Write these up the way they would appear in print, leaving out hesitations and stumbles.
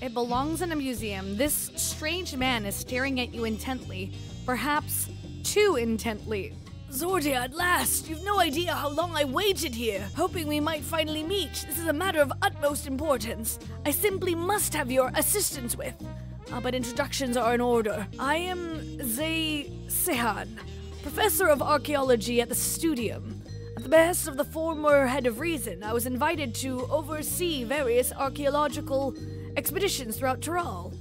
It belongs in a museum. This strange man is staring at you intently, perhaps too intently. Zordia, at last! You've no idea how long I waited here, hoping we might finally meet. This is a matter of utmost importance. I simply must have your assistance with. But introductions are in order. I am Zay Sehan, professor of archaeology at the Studium. At the behest of the former head of Reason, I was invited to oversee various archaeological expeditions throughout Tyrol.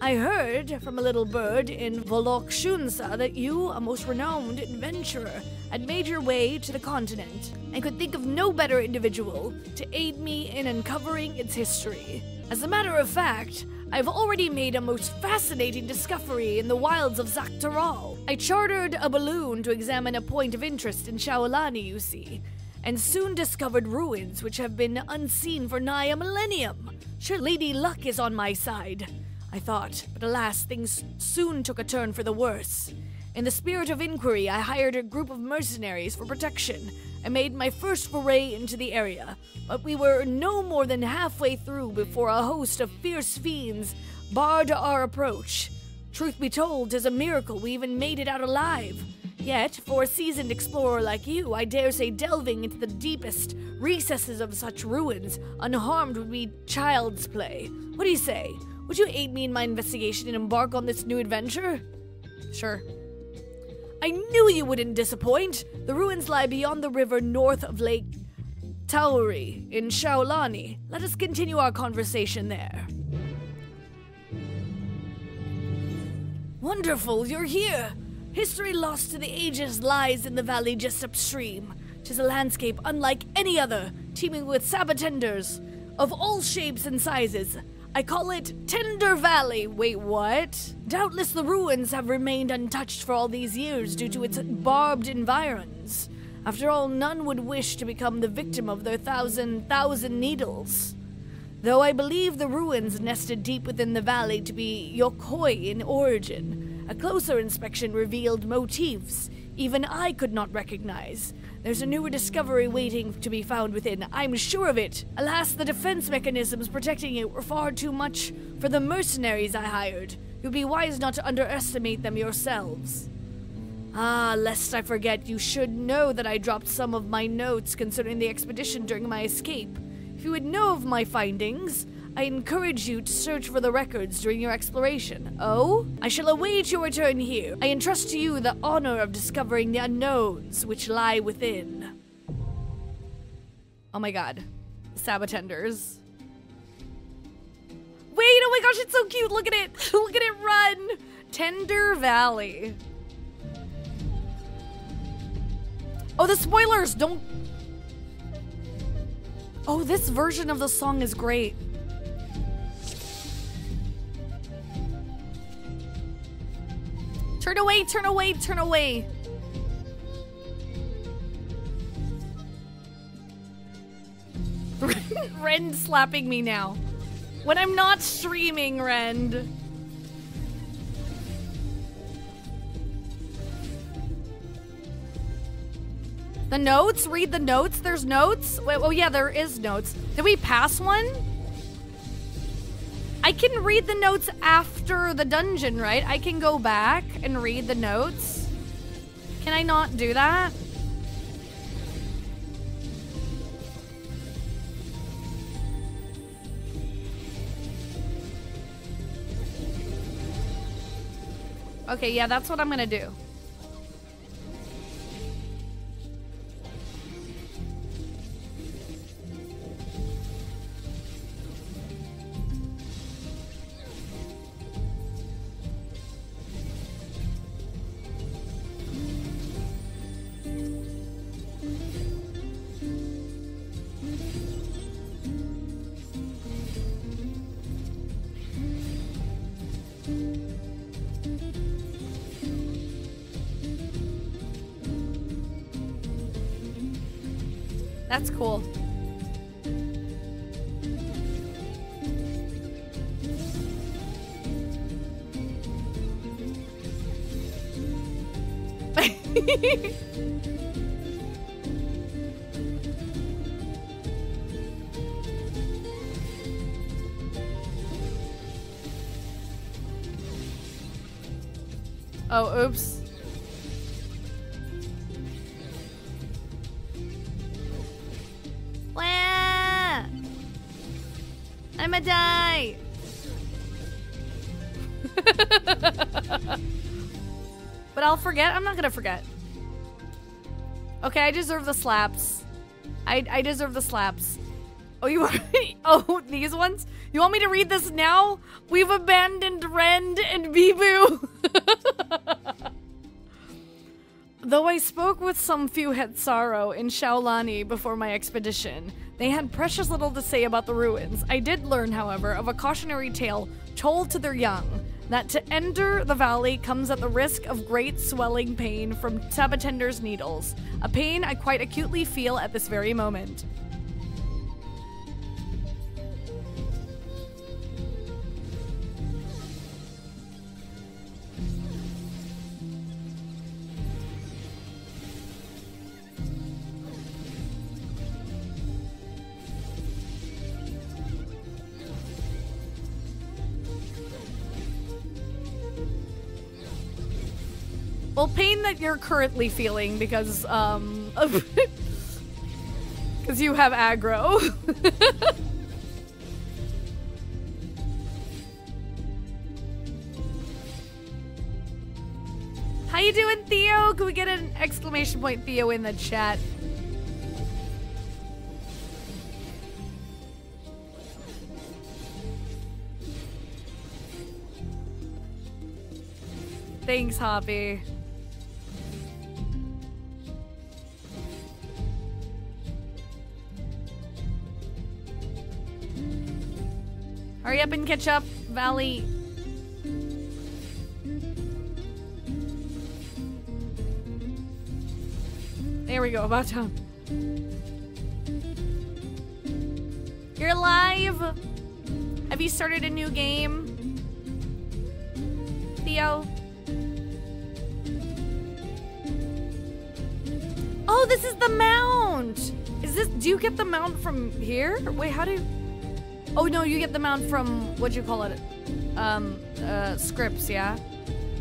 I heard from a little bird in Volok Shunsa that you, a most renowned adventurer, had made your way to the continent, and could think of no better individual to aid me in uncovering its history. As a matter of fact, I've already made a most fascinating discovery in the wilds of Zaktaral. I chartered a balloon to examine a point of interest in Shaolani, you see, and soon discovered ruins which have been unseen for nigh a millennium. Sure, Lady Luck is on my side, I thought, but alas, things soon took a turn for the worse. In the spirit of inquiry, I hired a group of mercenaries for protection and made my first foray into the area, but we were no more than halfway through before a host of fierce fiends barred our approach. Truth be told, 'tis a miracle we even made it out alive. Yet, for a seasoned explorer like you, I dare say delving into the deepest recesses of such ruins unharmed would be child's play. What do you say? Would you aid me in my investigation and embark on this new adventure? Sure. I knew you wouldn't disappoint. The ruins lie beyond the river north of Lake Tauri in Shaolani. Let us continue our conversation there. Wonderful, you're here. History lost to the ages lies in the valley just upstream. 'Tis a landscape unlike any other, teeming with sabotenders of all shapes and sizes. I call it Tender Valley. Wait, what? Doubtless the ruins have remained untouched for all these years due to its barbed environs. After all, none would wish to become the victim of their thousand needles. Though I believe the ruins nested deep within the valley to be Yokoi in origin, a closer inspection revealed motifs even I could not recognize. There's a newer discovery waiting to be found within, I'm sure of it. Alas, the defense mechanisms protecting it were far too much for the mercenaries I hired. You'd be wise not to underestimate them yourselves. Lest I forget, you should know that I dropped some of my notes concerning the expedition during my escape. If you would know of my findings, I encourage you to search for the records during your exploration. Oh? I shall await your return here. I entrust to you the honor of discovering the unknowns which lie within. Oh my god. Sabotenders. Wait, oh my gosh, it's so cute. Look at it. Look at it run. Tender Valley. Oh, the spoilers, don't... Oh, this version of the song is great. Turn away, turn away, turn away. Rend slapping me now. When I'm not streaming, Rend. The notes? Read the notes? There's notes? Wait, oh yeah, there is notes. Did we pass one? I can read the notes after the dungeon, right? I can go back and read the notes. Can I not do that? Okay, yeah, that's what I'm gonna do. That's cool. Oh, oops. Wah! I'ma die. But I'll forget. I'm not gonna forget. Okay, I deserve the slaps. I deserve the slaps. Oh, you want me? Oh, these ones? You want me to read this now? We've abandoned Rend and Bibu. Though I spoke with some few Hetsaro in Shaolani before my expedition, they had precious little to say about the ruins. I did learn, however, of a cautionary tale told to their young, that to enter the valley comes at the risk of great swelling pain from Sabatender's needles, a pain I quite acutely feel at this very moment. Well, pain that you're currently feeling because, because you have aggro. How you doing, Theo? Can we get an exclamation point Theo in the chat? Thanks, Hoppy. Hurry up and catch up, Valley. There we go, about time. You're alive! Have you started a new game? Theo? Oh, this is the mount! Is this, do you get the mount from here? Wait, how do you... Oh no, you get the mount from, what'd you call it? Scripts, yeah?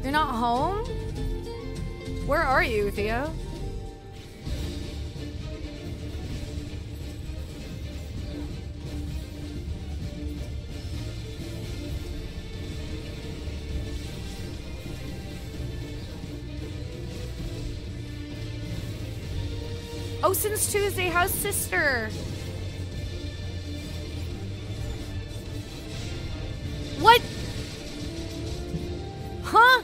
You're not home? Where are you, Theo? Oh, since Tuesday, how's sister? What? Huh?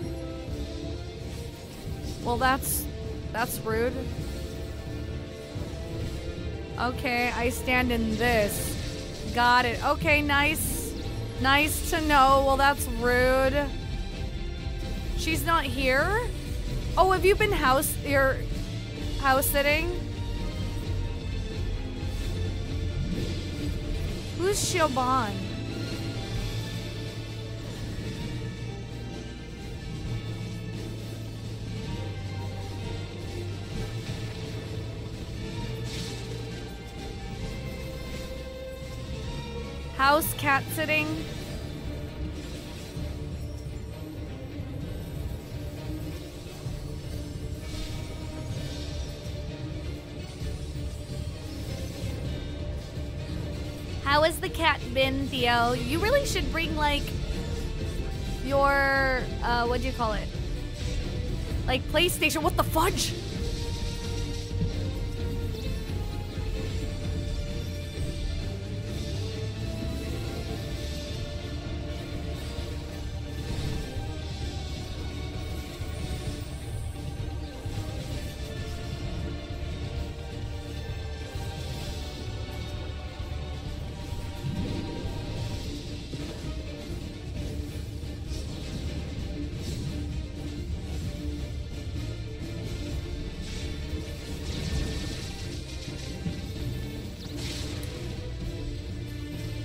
Well, that's rude. Okay, I stand in this. Got it. Okay, nice. Nice to know. Well, that's rude. She's not here? Oh, have you been house sitting? Who's Shoban? House cat sitting? How has the cat been, Theo? You really should bring, like, your, what'd you call it? Like, PlayStation. What the fudge?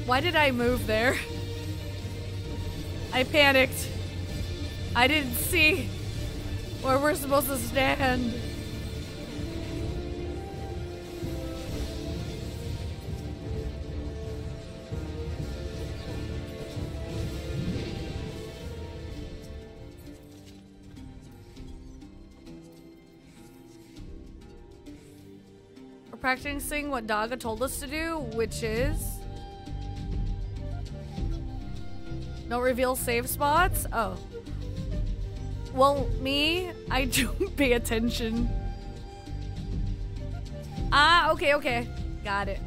Why did I move there? I panicked. I didn't see where we're supposed to stand. practicing what Daga told us to do, which is... Don't reveal save spots? Oh. Well, me, I don't pay attention. Ah, okay. Got it.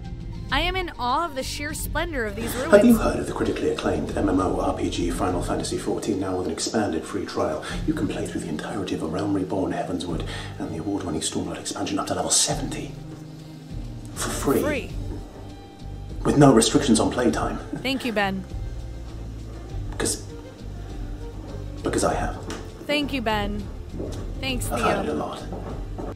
I am in awe of the sheer splendor of these ruins. Have you heard of the critically acclaimed MMORPG Final Fantasy XIV, now with an expanded free trial? You can play through the entirety of A Realm Reborn, Heavensward, and the award-winning Stormlight expansion up to level 70. For free. With no restrictions on playtime. Thank you, Ben. Because I have. Thank you, Ben. Thanks, Theo. I've heard it a lot.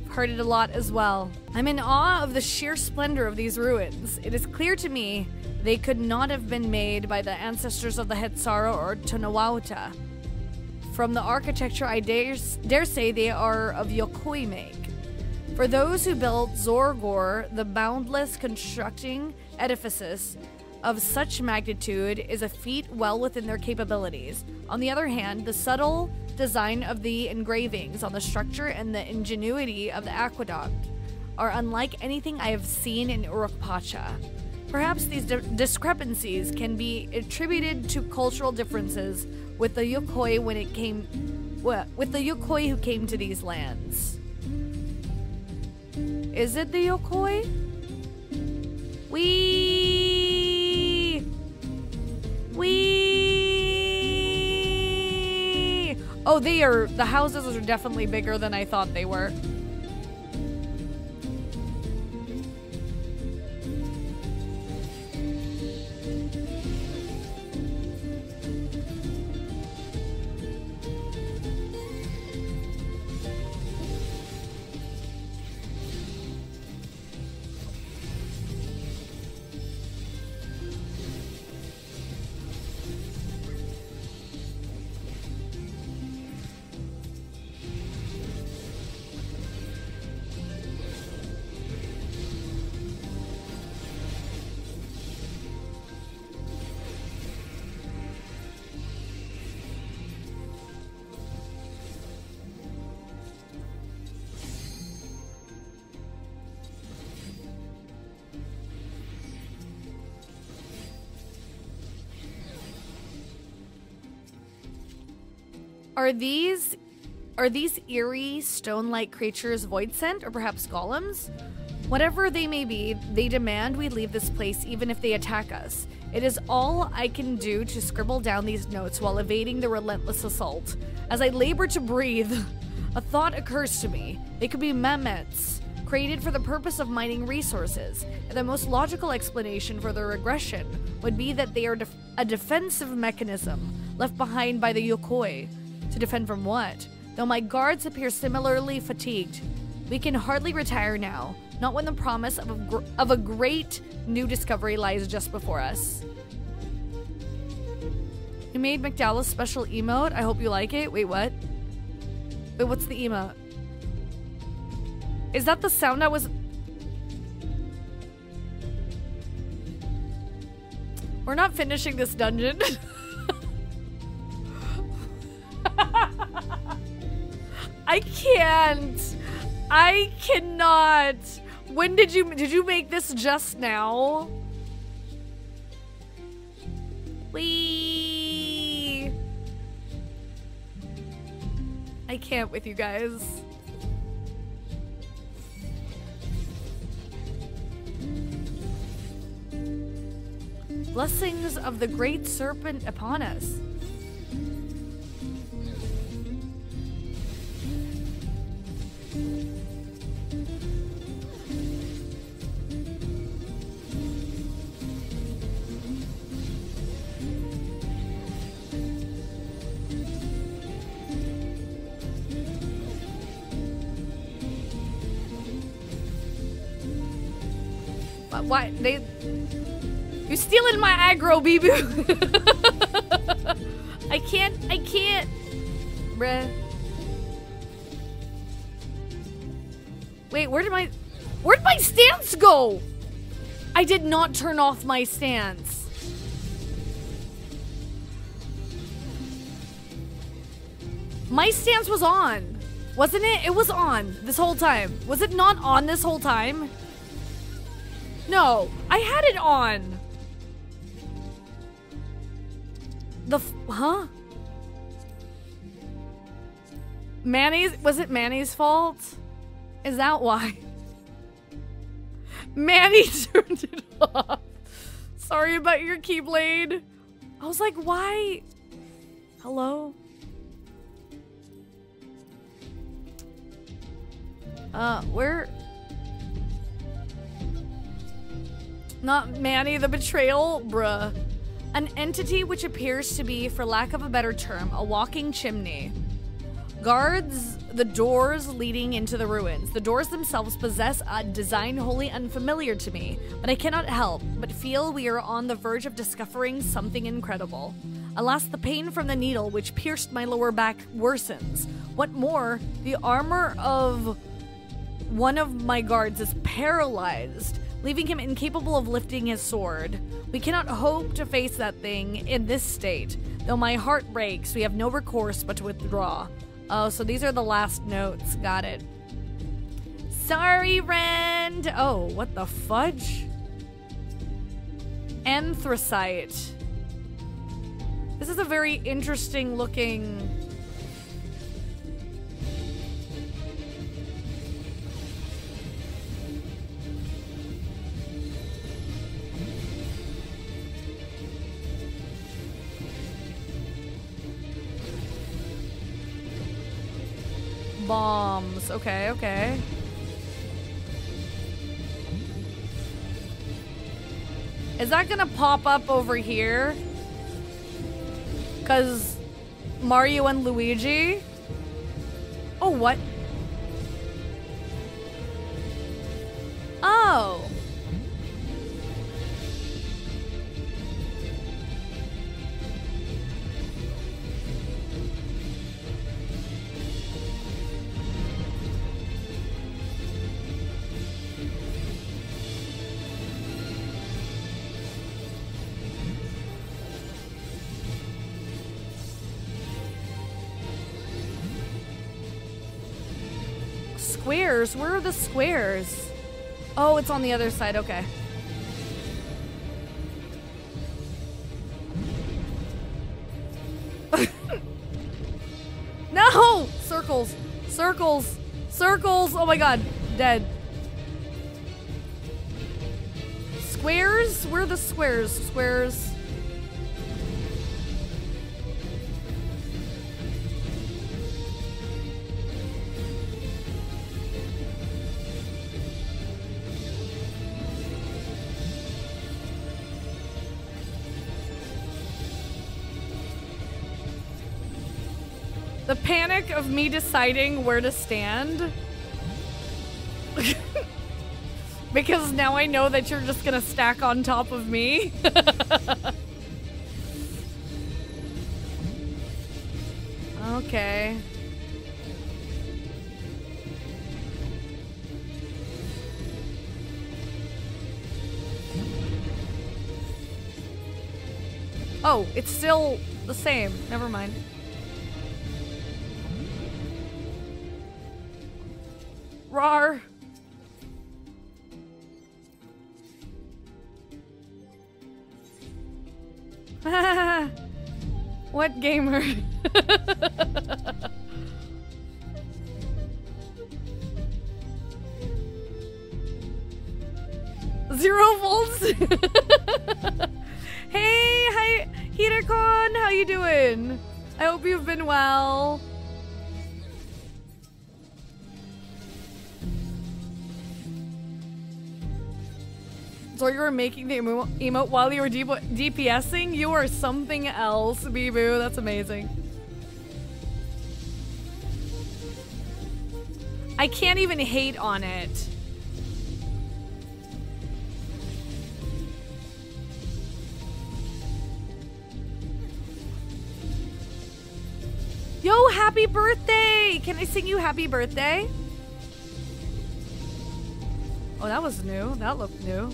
Heard it a lot as well. I'm in awe of the sheer splendor of these ruins. It is clear to me they could not have been made by the ancestors of the Hetsaro or Tonawauta. From the architecture, I dare say they are of Yokoi make. For those who built Zorgor, the boundless constructing edifices of such magnitude is a feat well within their capabilities. On the other hand, the subtle design of the engravings on the structure and the ingenuity of the aqueduct are unlike anything I have seen in Uruk-Pacha. Perhaps these discrepancies can be attributed to cultural differences with the Yokoi with the Yokoi who came to these lands. Is it the Yokoi? Oh, the houses are definitely bigger than I thought they were. Are these eerie, stone-like creatures void sent, or perhaps golems? Whatever they may be, they demand we leave this place even if they attack us. It is all I can do to scribble down these notes while evading the relentless assault. As I labor to breathe, a thought occurs to me. They could be mammoths, created for the purpose of mining resources. And the most logical explanation for their regression would be that they are a defensive mechanism left behind by the Yokoi. To defend from what? Though my guards appear similarly fatigued, we can hardly retire now, not when the promise of a great new discovery lies just before us. You made McDowell's special emote. I hope you like it. Wait, what? Wait, what's the emote? Is that the sound I was... We're not finishing this dungeon. I can't. I cannot. When did you make this just now? Wee. I can't with you guys. Blessings of the great serpent upon us. Why you're stealing my aggro, Bibu. I can't, bruh. Wait, where did my stance go? I did not turn off my stance. My stance was on, wasn't it? It was on this whole time. Was it not on this whole time? No, I had it on. Huh? Manny's, was it Manny's fault? Is that why? Manny turned it off. Sorry about your keyblade. I was like, why? Hello? Where? Not Manny, the betrayal? Bruh. An entity which appears to be, for lack of a better term, a walking chimney. Guards the doors leading into the ruins. The doors themselves possess a design wholly unfamiliar to me, but I cannot help but feel we are on the verge of discovering something incredible. Alas, the pain from the needle which pierced my lower back worsens. What more, the armor of one of my guards is paralyzed, leaving him incapable of lifting his sword. We cannot hope to face that thing in this state. Though my heart breaks, we have no recourse but to withdraw. Oh, so these are the last notes. Got it. Sorry, Rend. Oh, what the fudge? Anthracite. This is a very interesting looking... bombs. Okay, okay. Is that gonna pop up over here? 'Cause Mario and Luigi? Oh, what? Oh. Squares? Where are the squares? Oh, it's on the other side. Okay. No! Circles. Circles. Circles. Oh my god. Dead. Squares? Where are the squares? Squares. The panic of me deciding where to stand. Because now I know that you're just gonna stack on top of me. Okay. Oh, it's still the same. Never mind. Rar. What gamer? Zero volts. Hey, hi, Hidercon. How you doing? I hope you've been well. So you were making the emote while you were DPSing? You are something else, Bibu. That's amazing. I can't even hate on it. Yo, happy birthday! Can I sing you happy birthday? Oh, that was new. That looked new.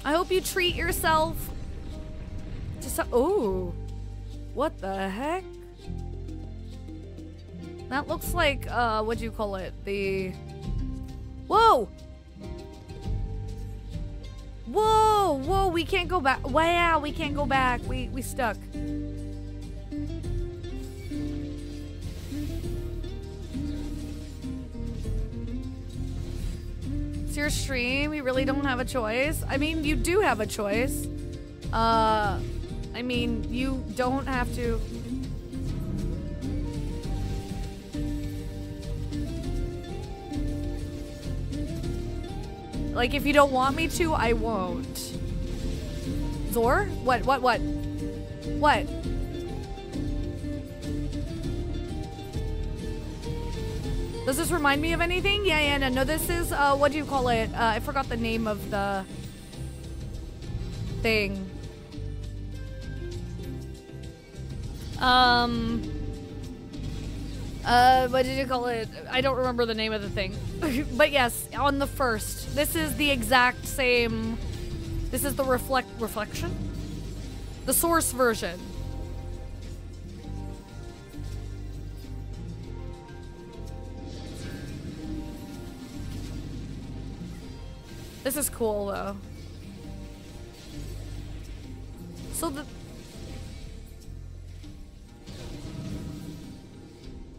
I hope you treat yourself. Just oh, what the heck? That looks like what do you call it? The Whoa! Whoa! Whoa, we can't go back. Wow, we can't go back. We stuck. It's your stream. We really don't have a choice. I mean, you do have a choice. I mean, you don't have to. Like, if you don't want me to, I won't. Zor? What? What? Does this remind me of anything? Yeah, no, this is, what do you call it? I forgot the name of the thing. What did you call it? I don't remember the name of the thing. But yes, on the first. This is the exact same. This is the reflection? The source version. This is cool though. So the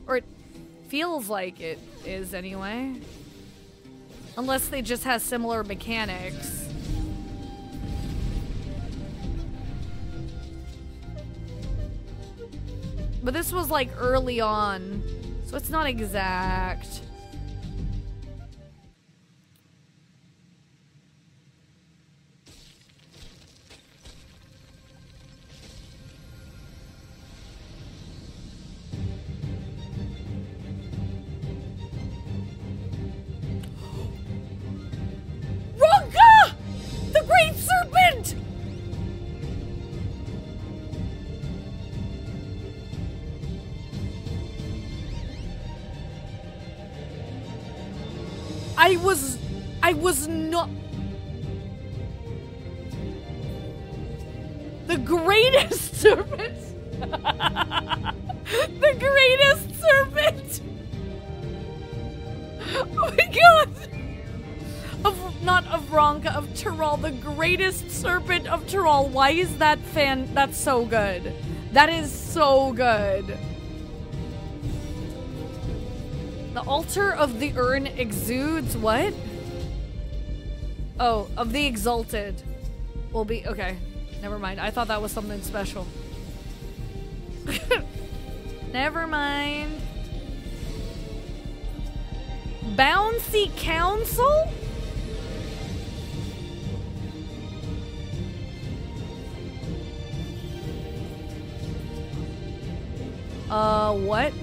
or it feels like it is anyway. Unless they just have similar mechanics. But this was like early on, so it's not exact. I was not the greatest serpent. The greatest serpent. Oh my god. Not of Ronka, of Tyrol, the greatest serpent of Tyrol. Why is that that's so good? That is so good. The altar of the urn exudes what? Oh, of the exalted will be okay. Never mind. I thought that was something special. Never mind. Bouncy Council? What?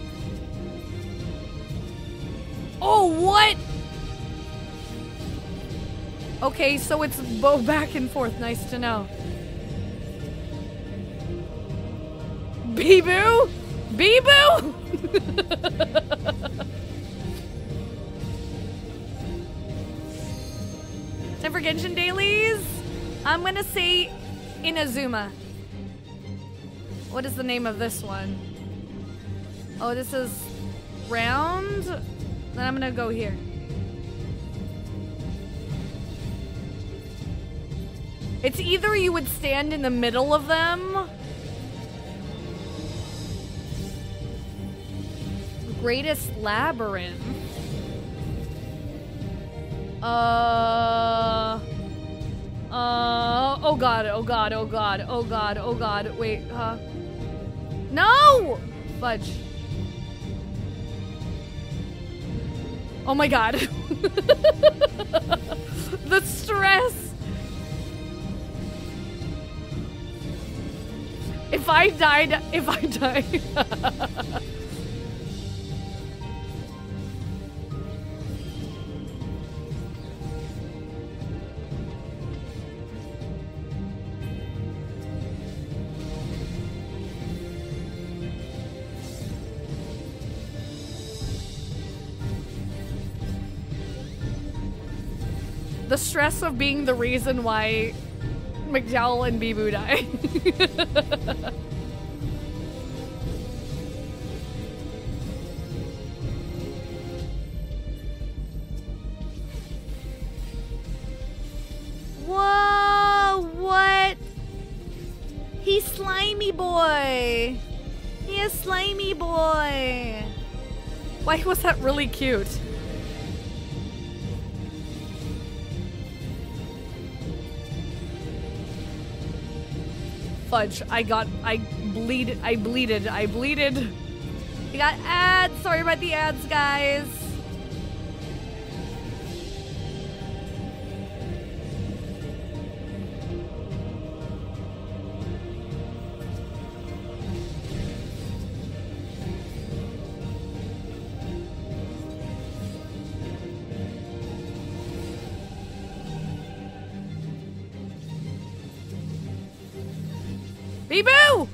Oh, what? Okay, so it's back and forth. Nice to know. Bee-boo? Bee-boo? Time for Genshin dailies? I'm gonna say Inazuma. What is the name of this one? Oh, this is round? Then I'm gonna go here. It's either you would stand in the middle of them. Greatest Labyrinth. Oh god, oh god, oh god, oh god, oh god. Wait, No! Fudge. Oh my god. The stress. If I died. The stress of being the reason why McDowell and Bee-boo die. boy. He is slimy boy. Why was that really cute? Fudge, I bleeded. We got ads. Sorry about the ads, guys. Bee-boo!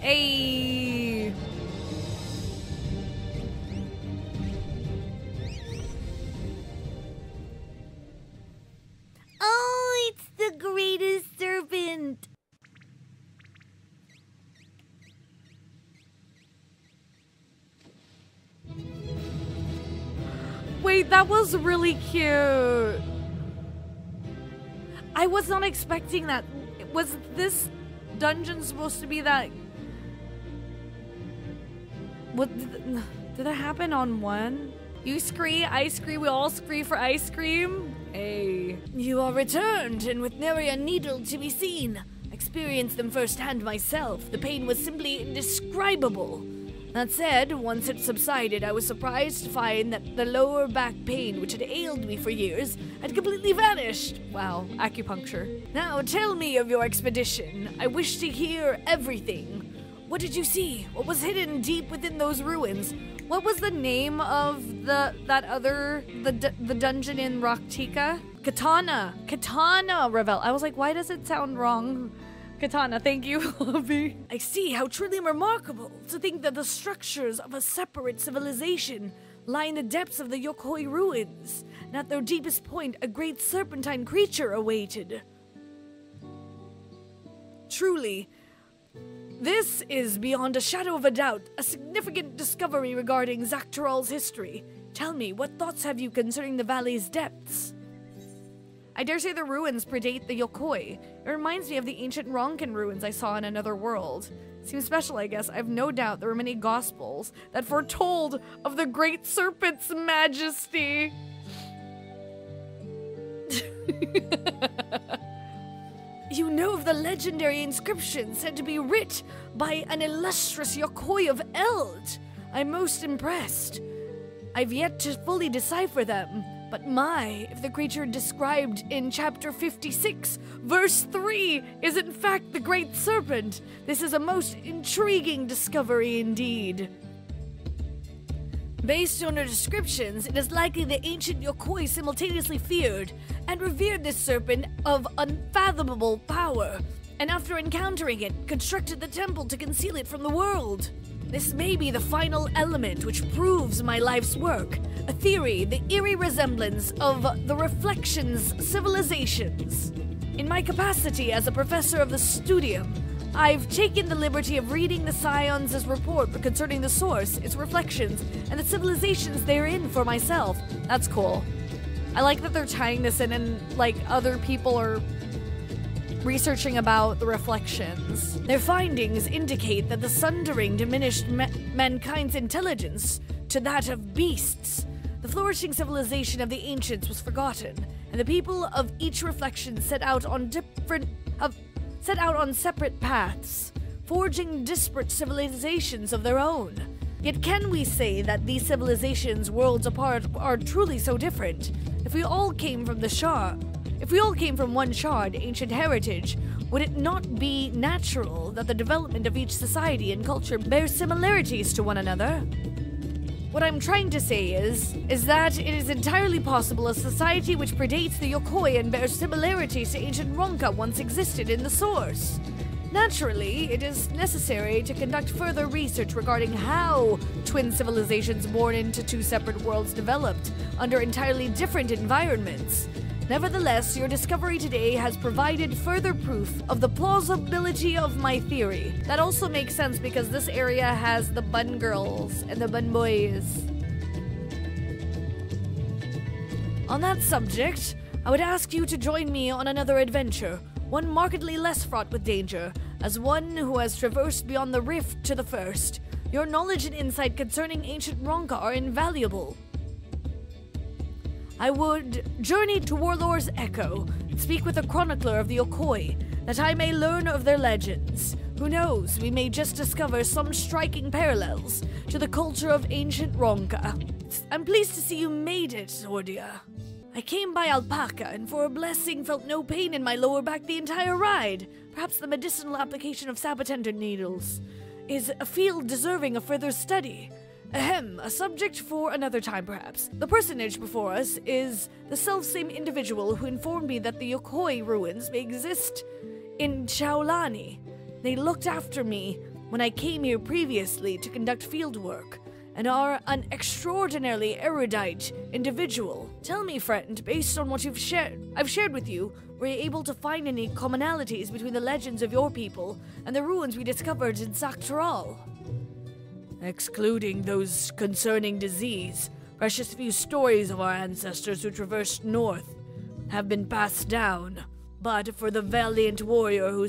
Hey. Oh, it's the greatest serpent. Wait, that was really cute. I was not expecting that. Was this dungeon supposed to be that? What did that happen on one? You scree, I scree, we all scree for ice cream. Hey. You are returned, and with nary a needle to be seen. I experienced them firsthand myself. The pain was simply indescribable. That said, once it subsided, I was surprised to find that the lower back pain, which had ailed me for years, had completely vanished. Wow, acupuncture. Now tell me of your expedition. I wish to hear everything. What did you see? What was hidden deep within those ruins? What was the name of the dungeon in Raktika? Katana Revel. I was like, why does it sound wrong? Katana, thank you, Lobby. I see how truly remarkable to think that the structures of a separate civilization lie in the depths of the Yokoi ruins, and at their deepest point a great serpentine creature awaited. Truly, this is beyond a shadow of a doubt a significant discovery regarding Zaktoral's history. Tell me, what thoughts have you concerning the valley's depths? I dare say the ruins predate the Yokoi. It reminds me of the ancient Ronkin ruins I saw in another world. Seems special, I guess. I have no doubt there were many gospels that foretold of the great serpent's majesty. You know of the legendary inscription said to be writ by an illustrious Yokoi of Eld. I'm most impressed. I've yet to fully decipher them. But if the creature described in chapter 56, verse 3, is in fact the great serpent, this is a most intriguing discovery indeed. Based on the descriptions, it is likely the ancient Yokoi simultaneously feared and revered this serpent of unfathomable power, and after encountering it, constructed the temple to conceal it from the world. This may be the final element which proves my life's work, a theory, the eerie resemblance of the Reflections civilizations. In my capacity as a professor of the studium, I've taken the liberty of reading the Scions' report concerning the source, its reflections, and the civilizations therein for myself. That's cool. I like that they're tying this in and, like, other people are researching about the reflections. Their findings indicate that the sundering diminished mankind's intelligence to that of beasts. The flourishing civilization of the ancients was forgotten, and the people of each reflection set out on separate paths, forging disparate civilizations of their own. Yet can we say that these civilizations worlds apart are truly so different? If we all came from one shard, ancient heritage, would it not be natural that the development of each society and culture bears similarities to one another? What I'm trying to say is that it is entirely possible a society which predates the Yokoi and bears similarities to ancient Ronka once existed in the source. Naturally, it is necessary to conduct further research regarding how twin civilizations born into two separate worlds developed under entirely different environments. Nevertheless, your discovery today has provided further proof of the plausibility of my theory. That also makes sense because this area has the bun girls and the bun boys. On that subject, I would ask you to join me on another adventure, one markedly less fraught with danger, as one who has traversed beyond the rift to the first. Your knowledge and insight concerning ancient Ronka are invaluable. I would journey to Warlord's Echo and speak with a chronicler of the Yokoi, that I may learn of their legends. Who knows, we may just discover some striking parallels to the culture of ancient Ronka. I'm pleased to see you made it, Zordia. I came by Alpaca, and for a blessing felt no pain in my lower back the entire ride. Perhaps the medicinal application of sabotender needles is a field deserving of further study. Ahem, a subject for another time perhaps. The personage before us is the selfsame individual who informed me that the Yokoi ruins may exist in Shaolani. They looked after me when I came here previously to conduct field work, and are an extraordinarily erudite individual. Tell me, friend, based on what I've shared with you, were you able to find any commonalities between the legends of your people and the ruins we discovered in Saktaral? Excluding those concerning disease, precious few stories of our ancestors who traversed north have been passed down. But for the valiant warrior who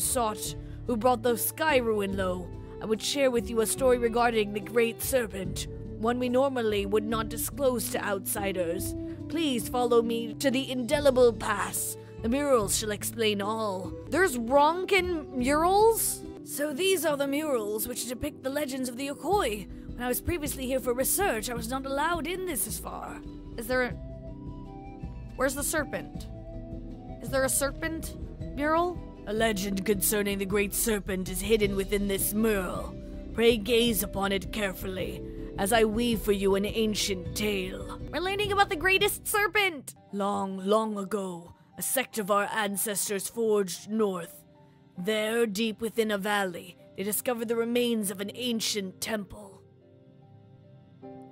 brought the sky ruin low, I would share with you a story regarding the Great Serpent, one we normally would not disclose to outsiders. Please follow me to the indelible pass. The murals shall explain all. There's Ronkin murals? So these are the murals which depict the legends of the Yokoi. When I was previously here for research, I was not allowed in this far. Where's the serpent? Is there a serpent mural? A legend concerning the Great Serpent is hidden within this mural. Pray gaze upon it carefully, as I weave for you an ancient tale. We're learning about the greatest serpent! Long, long ago, a sect of our ancestors forged north. There, deep within a valley, they discovered the remains of an ancient temple.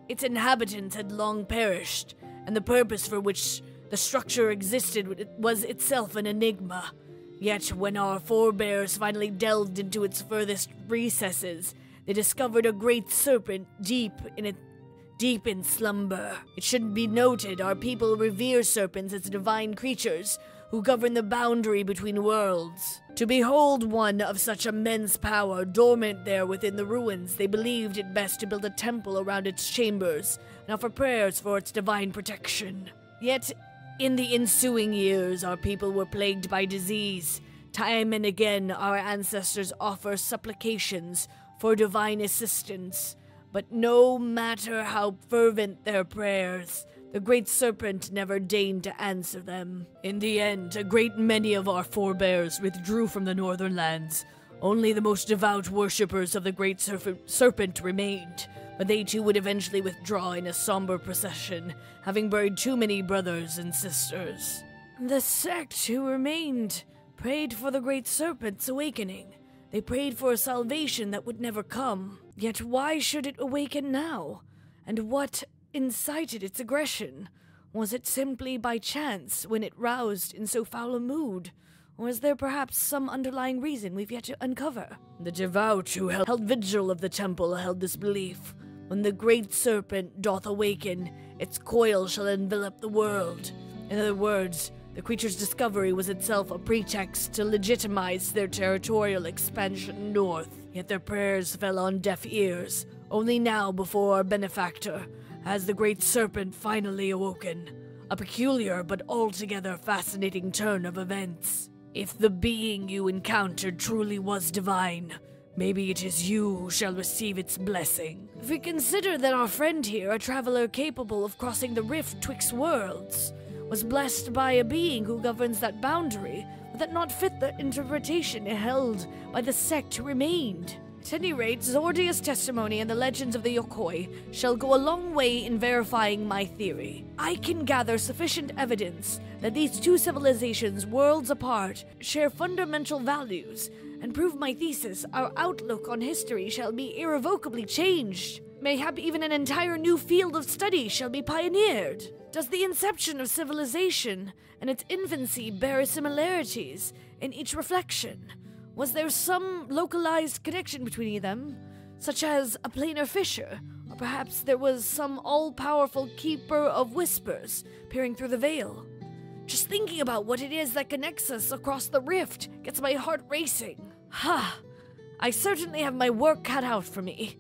Its inhabitants had long perished, and the purpose for which the structure existed was itself an enigma. Yet when our forebears finally delved into its furthest recesses, they discovered a great serpent deep in slumber. It should be noted our people revere serpents as divine creatures who govern the boundary between worlds. To behold one of such immense power dormant there within the ruins, they believed it best to build a temple around its chambers and offer prayers for its divine protection. Yet, in the ensuing years, our people were plagued by disease. Time and again, our ancestors offer supplications for divine assistance, but no matter how fervent their prayers, the Great Serpent never deigned to answer them. In the end, a great many of our forebears withdrew from the northern lands. Only the most devout worshippers of the Great Serpent remained, but they too would eventually withdraw in a somber procession, having buried too many brothers and sisters. The sect who remained prayed for the Great Serpent's awakening. They prayed for a salvation that would never come. Yet why should it awaken now? And what incited its aggression? Was it simply by chance when it roused in so foul a mood? Or is there perhaps some underlying reason we've yet to uncover? The devout who held vigil of the temple held this belief. When the Great Serpent doth awaken, its coil shall envelop the world. In other words, the creature's discovery was itself a pretext to legitimize their territorial expansion north. Yet their prayers fell on deaf ears. Only now, before our benefactor, has the Great Serpent finally awoken. A peculiar but altogether fascinating turn of events. If the being you encountered truly was divine, maybe it is you who shall receive its blessing. If we consider that our friend here, a traveler capable of crossing the rift twixt worlds, was blessed by a being who governs that boundary, would that not fit the interpretation held by the sect who remained? At any rate, Zordia's testimony and the legends of the Yokoi shall go a long way in verifying my theory. I can gather sufficient evidence that these two civilizations, worlds apart, share fundamental values, and prove my thesis, our outlook on history shall be irrevocably changed. Mayhap even an entire new field of study shall be pioneered. Does the inception of civilization and its infancy bear similarities in each reflection? Was there some localized connection between them, such as a planar fissure, or perhaps there was some all-powerful keeper of whispers peering through the veil? Just thinking about what it is that connects us across the rift gets my heart racing. Ha! I certainly have my work cut out for me.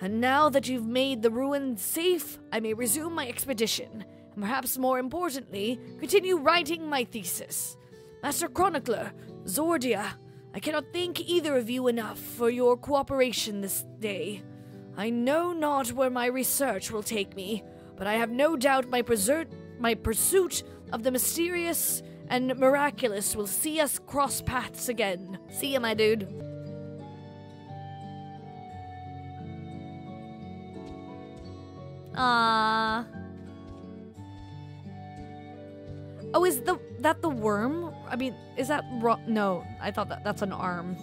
And now that you've made the ruins safe, I may resume my expedition, and perhaps more importantly, continue writing my thesis. Master Chronicler, Zordia, I cannot thank either of you enough for your cooperation this day. I know not where my research will take me, but I have no doubt my pursuit of the mysterious and miraculous will see us cross paths again. See ya, my dude. Oh, is that the worm? I mean, is that no, I thought that's an arm.